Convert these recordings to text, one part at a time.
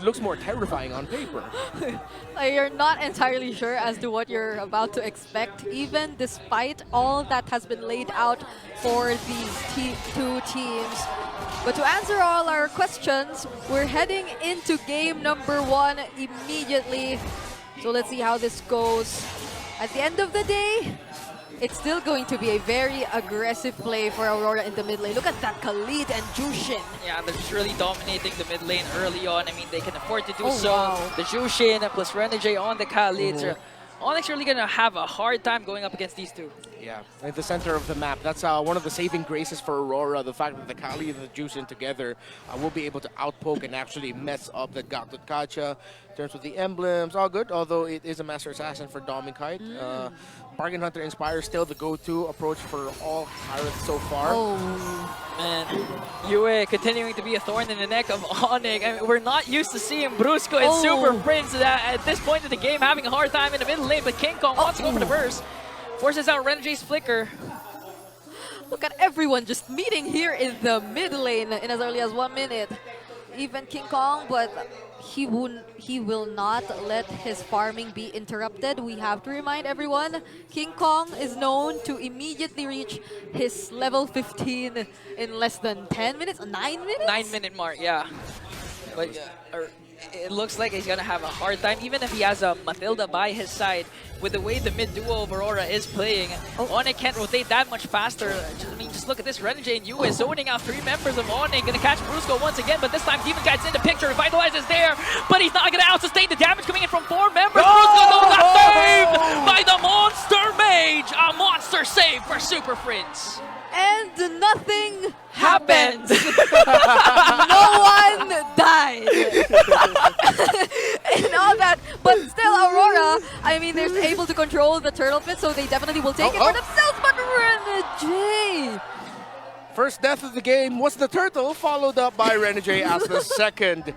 looks more terrifying on paper. You're not entirely sure as to what you're about to expect, even despite all that has been laid out for these two teams. But to answer all our questions, we're heading into game number 1 immediately. So let's see how this goes. At the end of the day, it's still going to be a very aggressive play for Aurora in the mid lane. Look at that, Khalid and Jushin. Yeah, they're just really dominating the mid lane early on. I mean, they can afford to do so. Wow. The Jushin plus Renegade on the Khalid. ONIC's really going to have a hard time going up against these two. Yeah, at the center of the map. That's one of the saving graces for Aurora. The fact that the Kali and the Jushin together will be able to outpoke and actually mess up the Gatot Kacha. In terms of the emblems, all good. Although it is a Master Assassin for Dom and Kite. Bargain Hunter Inspire still the go-to approach for all pirates so far. And Yue continuing to be a thorn in the neck of ONIC. I mean, we're not used to seeing Brusco and Super Prince at this point of the game having a hard time in the middle lane, but King Kong wants to go for the burst. Forces out Renegade's flicker. Look at everyone just meeting here in the mid lane in as early as 1 minute. Even King Kong, but he will not let his farming be interrupted. We have to remind everyone, King Kong is known to immediately reach his level 15 in less than 10 minutes, 9 minutes? 9-minute mark, yeah. But it looks like he's gonna have a hard time, even if he has a Matilda by his side. With the way the mid duo of Aurora is playing, ONIC can't rotate that much faster. Just look at this. Renegade and Yue zoning out 3 members of ONIC. Gonna catch Brusco once again, but this time Demon Kite's in the picture. Revitalize is there, but he's not gonna out-sustain the damage coming in from 4 members. Brusco got saved by the Monster Mage. A monster save for Super Prince. And nothing Happened. No one died. And all that. But still, Aurora, I mean, they're able to control the turtle pit, so they definitely will take it for themselves. But Renegade. First death of the game was the turtle, followed up by Renegade as the second.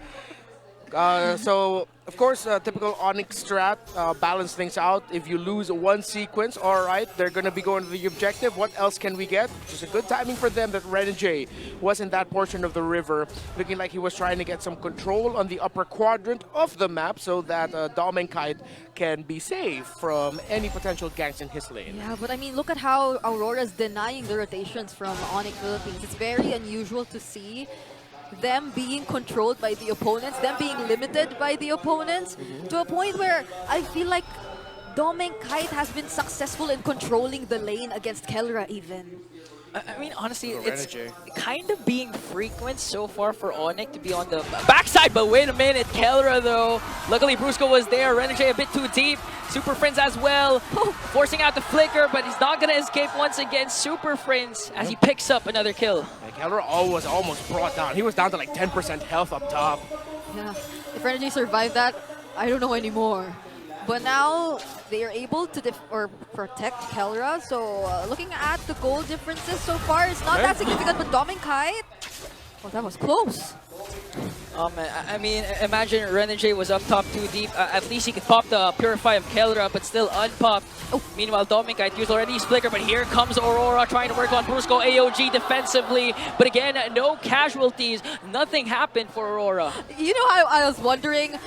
So, of course, typical ONIC strat, balance things out. If you lose one sequence, all right, they're going to be going to the objective. What else can we get? Just a good timing for them that Renegade was in that portion of the river, looking like he was trying to get some control on the upper quadrant of the map so that Dom and Kite can be safe from any potential ganks in his lane. Yeah, but I mean, look at how Aurora's denying the rotations from ONIC Philippines. It's very unusual to see them being controlled by the opponents, them being limited by the opponents, to a point where I feel like Dom and Kite has been successful in controlling the lane against Kelra even. I mean, honestly, it's kind of being frequent so far for ONIC to be on the backside, but wait a minute, Kelra though. Luckily, Brusco was there, Renegade a bit too deep, Super Friends as well, forcing out the flicker, but he's not going to escape once again, Super Friends, as he picks up another kill. Kelra was almost brought down. He was down to like 10% health up top. Yeah, if Renegade survived that, I don't know anymore. But now they are able to protect Kelra. So looking at the goal differences so far, it's not that significant. But Dom and Kite, oh, that was close. I mean, imagine Renegade was up top too deep. At least he could pop the Purify of Kelra, but still unpopped. Meanwhile, Dom and Kite used already his flicker, but here comes Aurora trying to work on Brusco AOG defensively. But again, no casualties. Nothing happened for Aurora. You know how I was wondering,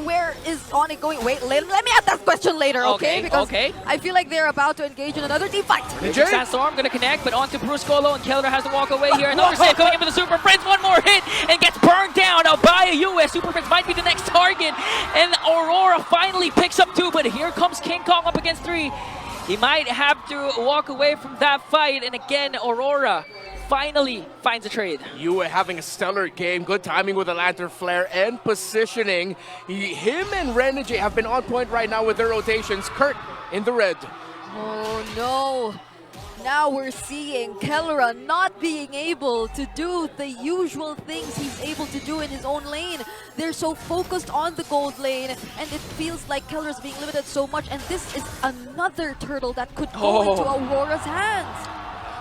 where is ONIC going? Wait, let me ask that question later, okay? Because I feel like they're about to engage in another team fight. Sandstorm gonna connect, but onto Bruscolo, and Kelra has to walk away here. Another save coming in for the Super Prince. One more hit, and gets burned down by a US. Super Prince might be the next target, and Aurora finally picks up 2, but here comes King Kong up against 3. He might have to walk away from that fight, and again, Aurora finally finds a trade. Yue having a stellar game, good timing with the Lantern Flare and positioning. Him and Renegade have been on point right now with their rotations. Kurt in the red. Oh no. Now we're seeing Kelra not being able to do the usual things he's able to do in his own lane. They're so focused on the gold lane, and it feels like Kelra's being limited so much, and this is another turtle that could go into Aurora's hands.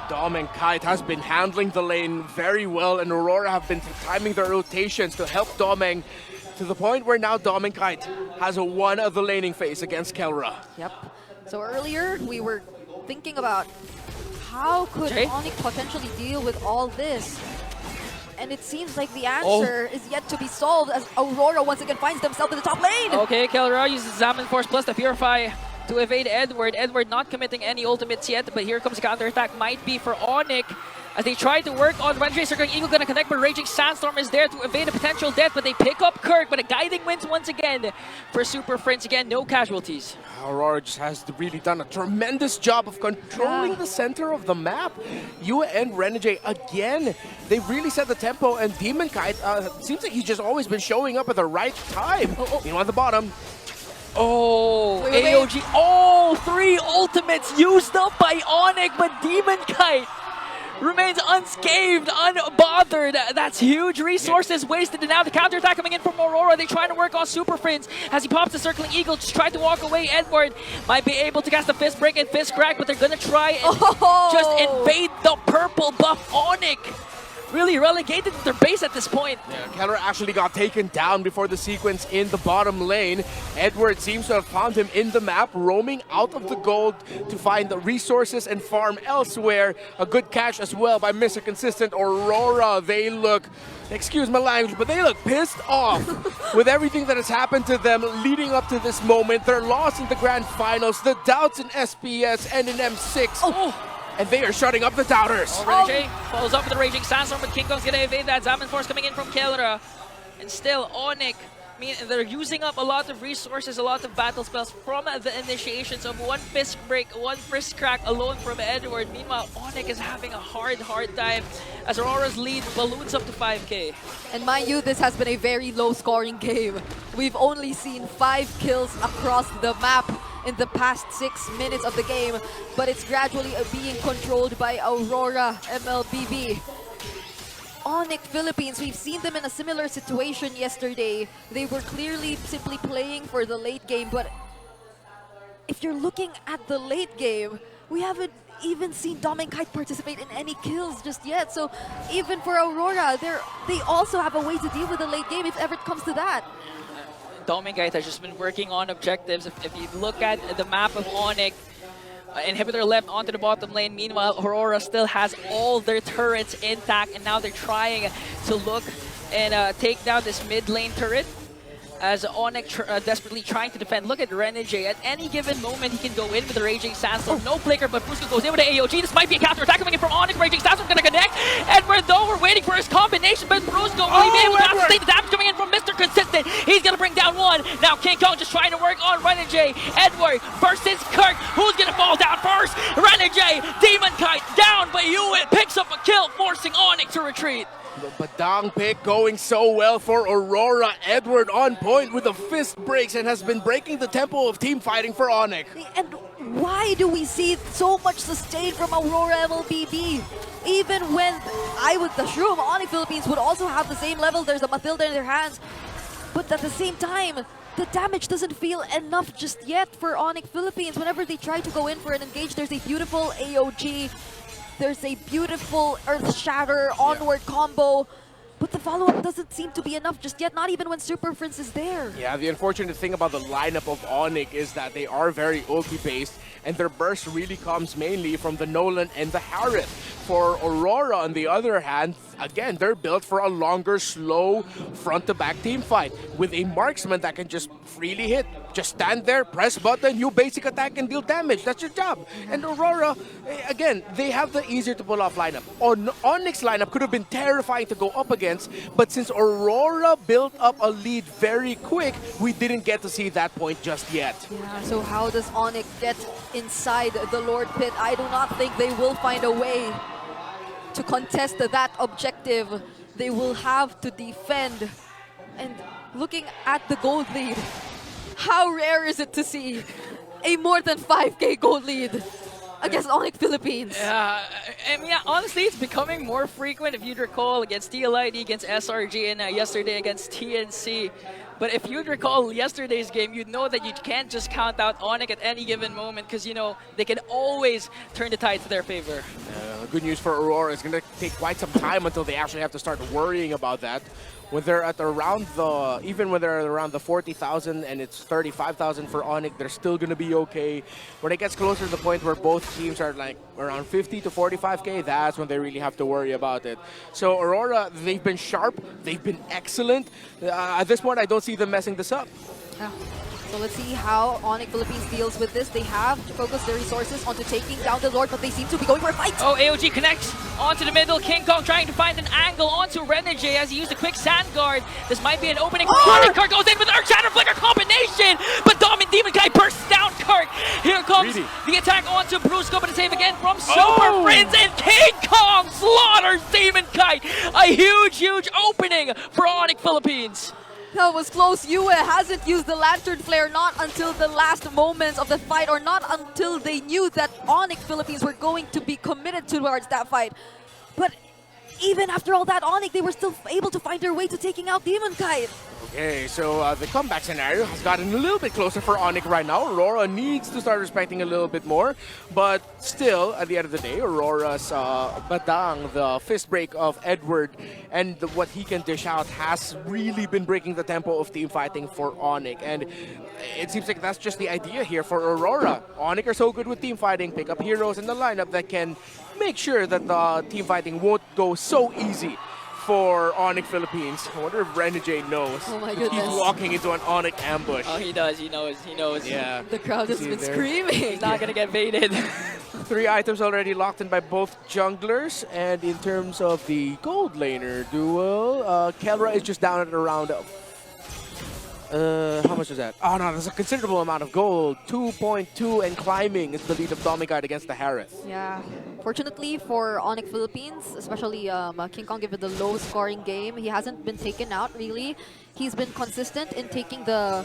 Dom and Kite has been handling the lane very well, and Aurora have been timing their rotations to help Domeng to the point where now Dom and Kite has won the laning phase against Kelra. Yep. So earlier we were thinking about how could ONIC potentially deal with all this? And it seems like the answer is yet to be solved as Aurora once again finds themselves in the top lane. Okay, Kelra uses Examine Force plus the Purify to evade Edward. Edward not committing any ultimates yet, but here comes the counterattack. Might be for ONIC as they try to work on Renjay. Circling Eagle gonna connect, but Raging Sandstorm is there to evade a potential death, but they pick up Kirk, but a guiding wins once again for Super Friends. Again, no casualties. Aurora just has really done a tremendous job of controlling the center of the map. Yue and Renjay again, they really set the tempo, and Demon Kite seems like he's just always been showing up at the right time. Meanwhile, at the bottom, AOG, all 3 ultimates used up by ONIC, but Demon Kite remains unscathed, unbothered. That's huge resources wasted, and now the counterattack coming in from Aurora. They're trying to work on Super Friends as he pops the Circling Eagle, just tried to walk away. Edward might be able to cast the Fist Break and Fist Crack, but they're gonna try and just invade the purple buff. ONIC really relegated to their base at this point. Yeah, Keller actually got taken down before the sequence in the bottom lane. Edward seems to have found him in the map, roaming out of the gold to find the resources and farm elsewhere. A good catch as well by Mr. Consistent Aurora. They look, excuse my language, but they look pissed off with everything that has happened to them leading up to this moment. They're lost in the grand finals. The doubts in SPS and in M6. And they are shutting up the doubters. Renjay follows up with the Raging Sandstorm, but King Kong's gonna evade that. Examine Force coming in from Kelra. And still, ONIC, I mean, they're using up a lot of resources, a lot of battle spells from the initiations of one Fist Break, one Fist Crack alone from Edward. Meanwhile, ONIC is having a hard time as Aurora's lead balloons up to 5k. And mind you, this has been a very low-scoring game. We've only seen 5 kills across the map in the past 6 minutes of the game, but it's gradually being controlled by Aurora MLBB. ONIC Philippines, we've seen them in a similar situation yesterday. They were clearly simply playing for the late game, but if you're looking at the late game, we haven't even seen Demon Kite participate in any kills just yet. So even for Aurora, they also have a way to deal with the late game if ever it comes to that. Demon Kite has just been working on objectives. If you look at the map of ONIC, inhibitor left onto the bottom lane. Meanwhile, Aurora still has all their turrets intact, and now they're trying to look and take down this mid lane turret as ONIC desperately trying to defend. Look at Renjay. At any given moment, he can go in with the Raging Sandstorm. No flicker, but Fusco goes in with the AOG. This might be a counter-attack coming in from ONIC. Raging Sandstorm gonna connect. Edward, though, we're waiting for his combination, but Fusco will be able to stay the damage coming in from Mr. Consistent. He's gonna bring down one. Now King Kong just trying to work on Renjay. Edward versus Kirk. Who's gonna fall down first? Renjay, Demon Kite down, but Yue picks up a kill, forcing ONIC to retreat. The Badang pick going so well for Aurora. Edward on point with the fist breaks and has been breaking the tempo of team fighting for ONIC. And why do we see so much sustain from Aurora MLBB? Even when I would assume ONIC Philippines would also have the same level, there's a Matilda in their hands. But at the same time, the damage doesn't feel enough just yet for ONIC Philippines. Whenever they try to go in for an engage, there's a beautiful AOG. There's a beautiful Earth Shatter onward combo, but the follow-up doesn't seem to be enough just yet, not even when Super Friends is there. Yeah, the unfortunate thing about the lineup of ONIC is that they are very ulti-based, and their burst really comes mainly from the Nolan and the Harith. For Aurora, on the other hand, again, they're built for a longer, slow, front-to-back team fight with a marksman that can just freely hit. Just stand there, press button, you basic attack and deal damage. That's your job. And Aurora, again, they have the easier to pull off lineup. ONIC's lineup could have been terrifying to go up against, but since Aurora built up a lead very quick, we didn't get to see that point just yet. Yeah, so how does ONIC get inside the Lord Pit? I do not think they will find a way to contest that objective. They will have to defend. And looking at the gold lead, how rare is it to see a more than 5k gold lead against ONIC Philippines? I mean, honestly, it's becoming more frequent. If you'd recall, against TLID, against SRG, and yesterday against TNC. But if you'd recall yesterday's game, you'd know that you can't just count out ONIC at any given moment because, you know, they can always turn the tide to their favor. Good news for Aurora. It's going to take quite some time until they actually have to start worrying about that. when they're at around the, even when they're around the 40,000 and it's 35,000 for ONIC, they're still gonna be okay. When it gets closer to the point where both teams are like around 50 to 45k, that's when they really have to worry about it. So Aurora, they've been sharp, they've been excellent. At this point, I don't see them messing this up. Yeah. So let's see how ONIC Philippines deals with this. They have to focus their resources onto taking down the Lord, but they seem to be going for a fight. Oh, AOG connects onto the middle. King Kong trying to find an angle onto Renegade as he used a quick sand guard. This might be an opening. Card goes in with an Earth Shatter Flicker combination, but Demon Guy bursts down Kark. Here comes the attack onto Brusco, but a save again from Super Friends, and King Kong slaughters Demon Kite. A huge opening for ONIC Philippines. That was close. Yue hasn't used the Lantern Flare not until the last moments of the fight, or not until they knew that ONIC Philippines were going to be committed towards that fight. But even after all that, ONIC, they were still able to find their way to taking out Demon Kite. Okay, so the comeback scenario has gotten a little bit closer for ONIC right now. Aurora needs to start respecting a little bit more, but still, at the end of the day, Aurora's Badang, the fist break of Edward, and what he can dish out has really been breaking the tempo of team fighting for ONIC. And it seems like that's just the idea here for Aurora. ONIC are so good with team fighting, pick up heroes in the lineup that can make sure that the team fighting won't go so easy for ONIC Philippines. I wonder if Renegade knows. Oh my goodness. He's walking into an ONIC ambush. Oh, he does. He knows. Yeah. The crowd has been there? screaming. He's not going to get baited. 3 items already locked in by both junglers. And in terms of the gold laner duel, Kelra is just down at around... how much is that? Oh no, there's a considerable amount of gold. 2.2 and climbing is the lead of Domigard against the Harith. Yeah. Fortunately for ONIC Philippines, especially King Kong, given the low scoring game, he hasn't been taken out really. He's been consistent in taking the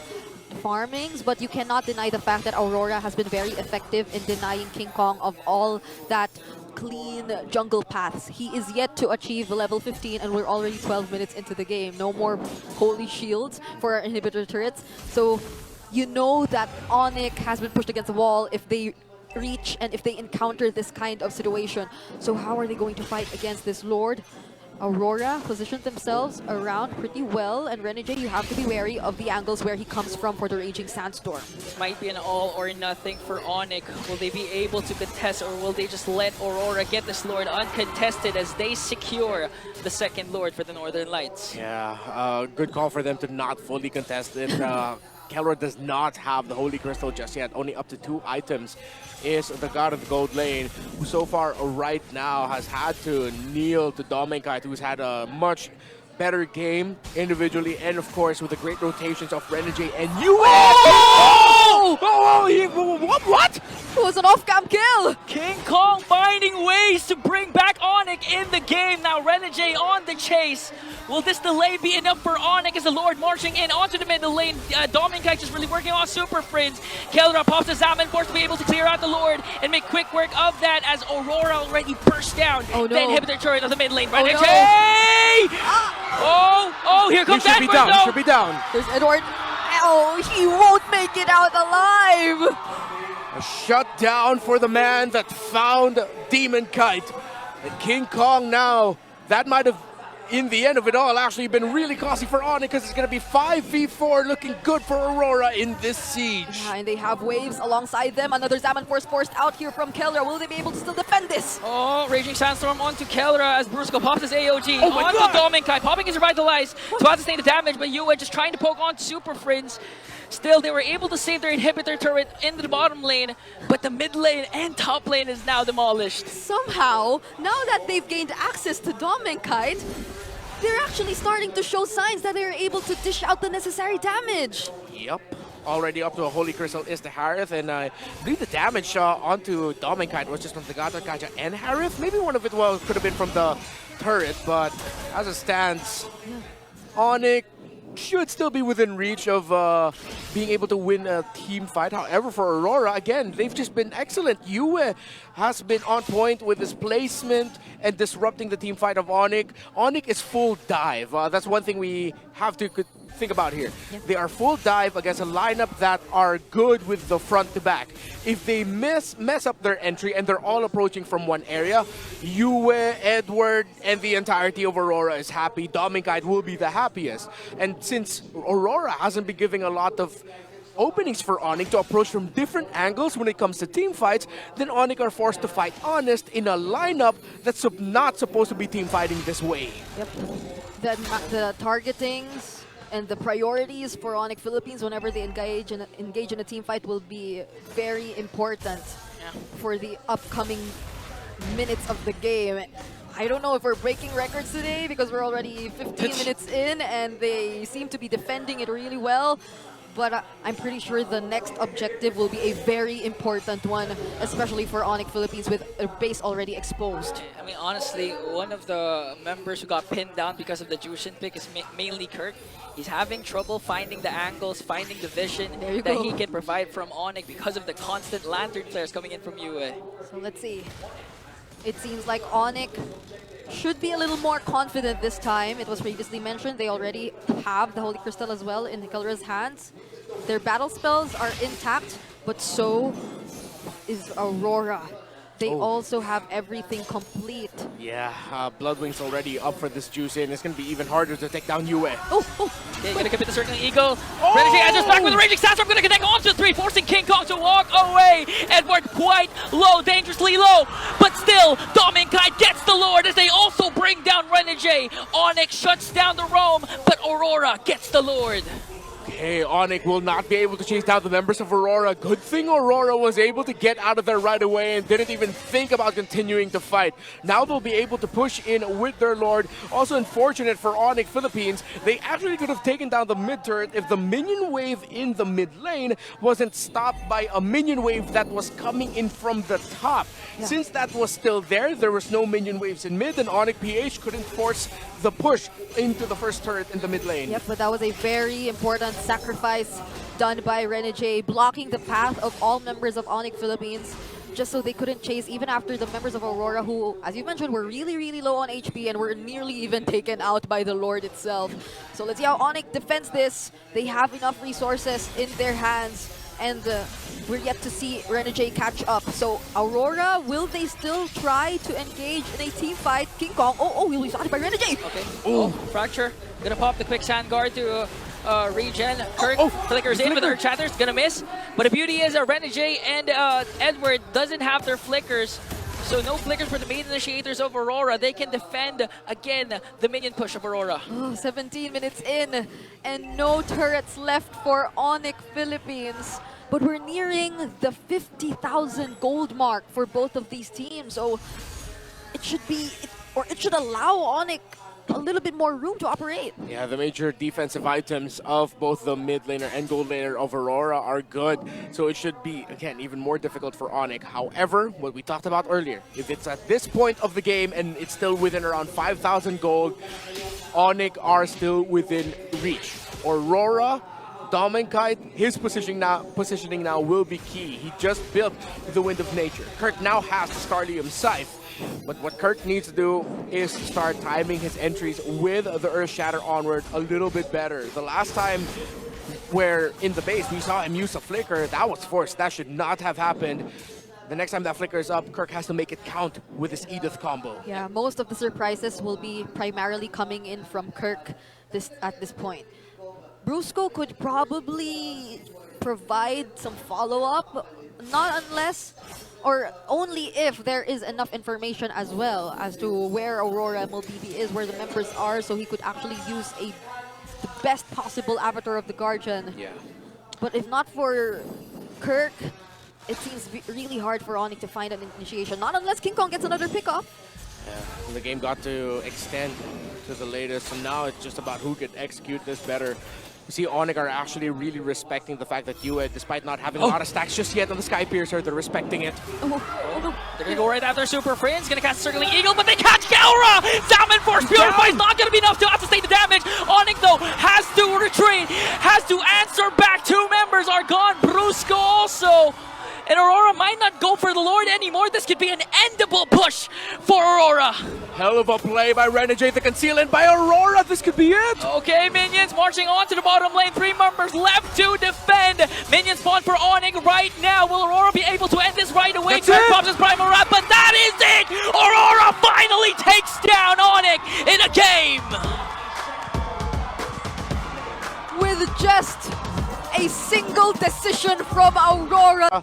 farmings, but you cannot deny the fact that Aurora has been very effective in denying King Kong of all that clean jungle paths. He is yet to achieve level 15 and we're already 12 minutes into the game. No more holy shields for our inhibitor turrets. So you know that ONIC has been pushed against the wall if they reach and if they encounter this kind of situation. So how are they going to fight against this Lord? Aurora positioned themselves around pretty well, and Renegade, you have to be wary of the angles where he comes from for the Raging Sandstorm. This might be an all or nothing for ONIC. Will they be able to contest, or will they just let Aurora get this Lord uncontested as they secure the second Lord for the Northern Lights? Yeah, good call for them to not fully contest it. Kelra does not have the Holy Crystal just yet. Only up to 2 items is the God of the Gold Lane, who so far right now has had to kneel to Domengkite, who's had a much better game individually, and of course with the great rotations of Renegade and Yue. What? It was an off-cam kill! King Kong finding ways to bring back ONIC in the game. Now Renegade on the chase. Will this delay be enough for ONIC as the Lord marching in onto the middle lane? Domengkite just really working on Super Friends. Kelra pops the Zaman, forced to be able to clear out the Lord and make quick work of that as Aurora already burst down. Oh no. The inhibitor turret of the mid lane. Oh, Renegade! no. Oh, here comes He should be Edward, down, though. he should be down. There's Edward. Oh, he won't make it out alive! A shutdown for the man that found Demon Kite. And King Kong now, that might have, in the end of it all, actually been really costly for ONIC, because it's going to be 5v4 looking good for Aurora in this siege. Yeah, and they have waves alongside them. Another Zaman Force forced out here from Kelra. Will they be able to still defend this? Oh, Raging Sandstorm onto Kelra as Brusco pops his AOG Oh my onto God. Domengkite, popping his Revitalize to sustain the damage, but Yue just trying to poke on Super Friends. Still, they were able to save their inhibitor turret into the bottom lane, but the mid lane and top lane is now demolished. Somehow, now that they've gained access to Domengkite, they're actually starting to show signs that they're able to dish out the necessary damage. Yep. Already up to a Holy Crystal is the Harith, and I believe the damage onto Domengkite was just from the Gata Kaja and Harith. Maybe one of it could have been from the turret, but as it stands, ONIC should still be within reach of being able to win a team fight. However, for Aurora, again, they've just been excellent. Yue has been on point with his placement and disrupting the team fight of ONIC. ONIC is full dive. That's one thing we have to think about here. Yep. They are full dive against a lineup that are good with the front to back. If they mess up their entry and they're all approaching from one area, Yue, Edward, and the entirety of Aurora is happy. Dominkite will be the happiest. And since Aurora hasn't been giving a lot of openings for ONIC to approach from different angles when it comes to team fights, then ONIC are forced to fight honest in a lineup that's not supposed to be team fighting this way. Yep. The targetings and the priorities for ONIC Philippines whenever they engage in a team fight will be very important for the upcoming minutes of the game. I don't know if we're breaking records today because we're already 15 minutes in and they seem to be defending it really well. But I'm pretty sure the next objective will be a very important one, especially for ONIC Philippines with a base already exposed. I mean, honestly, one of the members who got pinned down because of the Jushin pick is mainly Kirk. He's having trouble finding the angles, finding the vision that he can provide from ONIC because of the constant lantern flares coming in from Yue. So let's see. It seems like ONIC should be a little more confident this time. It was previously mentioned they already have the Holy Crystal as well in Hikaru's hands. Their battle spells are intact, but so is Aurora. They also have everything complete. Yeah, Bloodwing's already up for this juice in. It's going to be even harder to take down Yue. Okay, gonna commit the Circling Eagle. Renegade enters back with the Raging Sandstorm, gonna connect onto 3, forcing King Kong to walk away. Edward quite low, dangerously low, but still, Dominkite gets the Lord as they also bring down Renegade. ONIC shuts down the roam, but Aurora gets the Lord. Okay, ONIC will not be able to chase down the members of Aurora. Good thing Aurora was able to get out of there right away and didn't even think about continuing to fight. Now they'll be able to push in with their Lord. Also unfortunate for ONIC Philippines, they actually could have taken down the mid turret if the minion wave in the mid lane wasn't stopped by a minion wave that was coming in from the top. Yeah. Since that was still there was no minion waves in mid, and ONIC PH couldn't force the push into the first turret in the mid lane. Yep, but that was a very important sacrifice done by Renegade, blocking the path of all members of ONIC Philippines just so they couldn't chase even after the members of Aurora who, as you mentioned, were really, really low on HP and were nearly even taken out by the Lord itself. So let's see how ONIC defends this. They have enough resources in their hands and we're yet to see Renegade catch up. So Aurora, will they still try to engage in a team fight? King Kong, he'll be shot by Renegade. Okay, Fracture, gonna pop the quick sand guard to regen. Kirk flickers in with her chatters, gonna miss. But the beauty is Renegade and Edward doesn't have their flickers. So no flickers for the main initiators of Aurora. They can defend, again, the minion push of Aurora. 17 minutes in and no turrets left for ONIC Philippines. But we're nearing the 50,000 gold mark for both of these teams. So it should allow ONIC a little bit more room to operate. Yeah, the major defensive items of both the mid laner and gold laner of Aurora are good. So it should be, again, even more difficult for ONIC. However, what we talked about earlier, if it's at this point of the game and it's still within around 5,000 gold, ONIC are still within reach. Aurora, Dominkite, his positioning now will be key. He just built the Wind of Nature. Kirk now has the Starlium Scythe. But what Kirk needs to do is start timing his entries with the Earth Shatter onward a little bit better. The last time where in the base we saw him use a flicker, that was forced. That should not have happened. The next time that flicker is up, Kirk has to make it count with his Edith combo. Yeah, most of the surprises will be primarily coming in from Kirk at this point. Brusco could probably provide some follow-up, not unless or only if there is enough information as well as to where Aurora MLBB is, where the members are, so he could actually use the best possible avatar of the Guardian. Yeah. But if not for Kirk, it seems really hard for ONIC to find an initiation, not unless King Kong gets another pickoff. Yeah, the game got to extend to the latest, so now it's just about who can execute this better. You see ONIC are actually really respecting the fact that Yue, despite not having a lot of stacks just yet on the Sky Piercer, they're respecting it. They're gonna go right after Super Friends, gonna catch Circling Eagle, but they catch Gaura! Salmon Force Purify is not gonna be enough to sustain the damage. ONIC though has to retreat, has to answer back. Two members are gone, Brusco also. And Aurora might not go for the Lord anymore. or this could be an endable push for Aurora. Hell of a play by Renegade to conceal it by Aurora. This could be it. Okay, Minions marching on to the bottom lane. 3 members left to defend. Minions spawn for ONIC right now. Will Aurora be able to end this right away? That's Turn it. pops his primal wrap, but that is it! Aurora finally takes down ONIC in a game! With just a single decision from Aurora.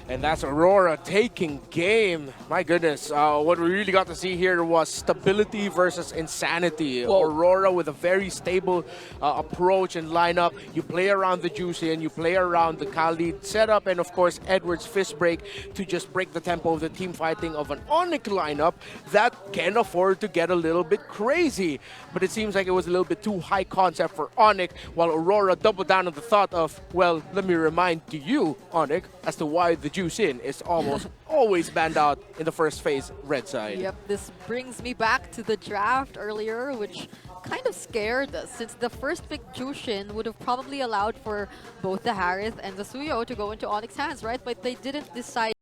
And that's Aurora taking game. My goodness, what we really got to see here was stability versus insanity. Whoa. Aurora with a very stable approach and lineup. You play around the Juicy and you play around the Khalid setup, and of course Edward's fist break to just break the tempo of the team fighting of an ONIC lineup that can afford to get a little bit crazy. But it seems like it was a little bit too high concept for ONIC, while Aurora doubled down on the thought of, well, let me remind you, ONIC, as to why the Juice in is almost always banned out in the first phase red side. Yep, this brings me back to the draft earlier, which kind of scared us, since the first pick Jushin would have probably allowed for both the Harith and the Suyo to go into ONIC's hands, right? But they didn't decide